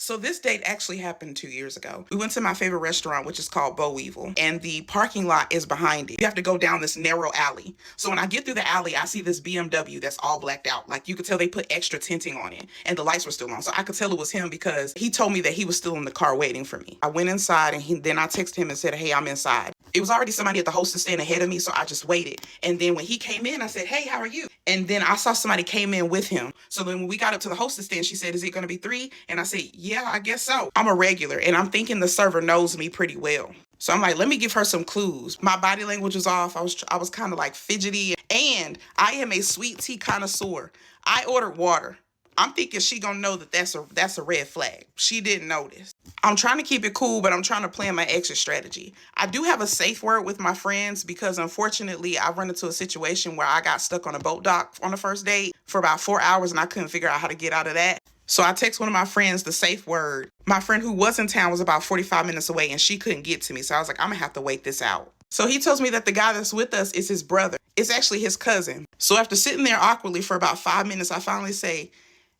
So this date actually happened 2 years ago. We went to my favorite restaurant, which is called Bo Weevil, and the parking lot is behind it. You have to go down this narrow alley. So when I get through the alley, I see this BMW that's all blacked out. Like, you could tell they put extra tinting on it, and the lights were still on. So I could tell it was him because he told me that he was still in the car waiting for me. I went inside, and then I texted him and said, hey, I'm inside. It was already somebody at the hostess stand ahead of me, so I just waited. And then when he came in, I said, hey, how are you? And then I saw somebody came in with him. So then when we got up to the hostess stand, she said, is it going to be 3? And I said, yeah, I guess so. I'm a regular, and I'm thinking the server knows me pretty well. So I'm like, let me give her some clues. My body language was off. I was kind of like fidgety, and I am a sweet tea connoisseur. I ordered water. I'm thinking she gonna know that that's a red flag. She didn't notice. I'm trying to keep it cool, but I'm trying to plan my exit strategy. I do have a safe word with my friends because unfortunately I run into a situation where I got stuck on a boat dock on the first date for about 4 hours and I couldn't figure out how to get out of that. So I text one of my friends the safe word. My friend who was in town was about 45 minutes away and she couldn't get to me. So I was like, I'm gonna have to wait this out. So he tells me that the guy that's with us is his brother. It's actually his cousin. So after sitting there awkwardly for about 5 minutes, I finally say,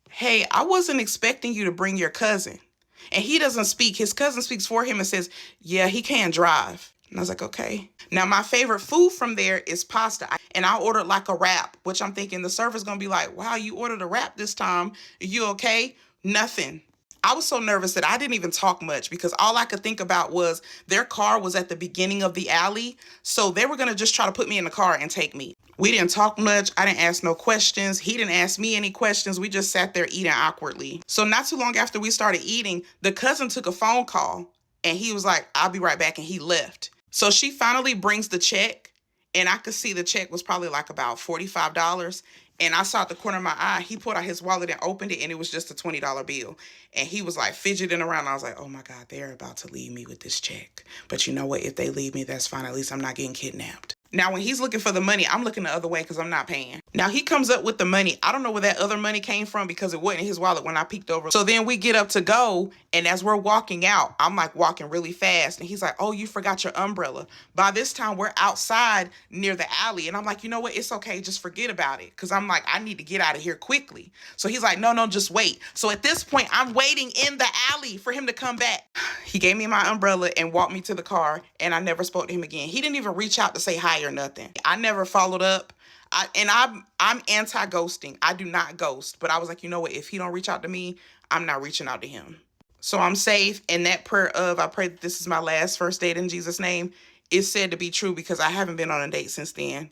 hey, I wasn't expecting you to bring your cousin. And he doesn't speak. His cousin speaks for him and says, yeah, he can't drive. And I was like, okay. Now, my favorite food from there is pasta. And I ordered like a wrap, which I'm thinking the server's going to be like, wow, you ordered a wrap this time. Are you okay? Nothing. I was so nervous that I didn't even talk much because all I could think about was their car was at the beginning of the alley. So they were going to just try to put me in the car and take me. We didn't talk much. I didn't ask no questions. He didn't ask me any questions. We just sat there eating awkwardly. So not too long after we started eating, the cousin took a phone call and he was like, I'll be right back. And he left. So she finally brings the check and I could see the check was probably like about $45. And I saw at the corner of my eye, he pulled out his wallet and opened it and it was just a $20 bill. And he was like fidgeting around. And I was like, oh my God, they're about to leave me with this check. But you know what? If they leave me, that's fine. At least I'm not getting kidnapped. Now, when he's looking for the money, I'm looking the other way because I'm not paying. Now, he comes up with the money. I don't know where that other money came from because it wasn't in his wallet when I peeked over. So then we get up to go, and as we're walking out, I'm like walking really fast. And he's like, oh, you forgot your umbrella. By this time, we're outside near the alley. And I'm like, you know what? It's okay. Just forget about it. Because I'm like, I need to get out of here quickly. So he's like, no, just wait. So at this point, I'm waiting in the alley for him to come back. He gave me my umbrella and walked me to the car, and I never spoke to him again. He didn't even reach out to say hi or nothing. I never followed up. I'm anti-ghosting. I do not ghost. But I was like, you know what? If he don't reach out to me, I'm not reaching out to him. So I'm safe. And that prayer of, I pray that this is my last first date in Jesus' name, is said to be true because I haven't been on a date since then.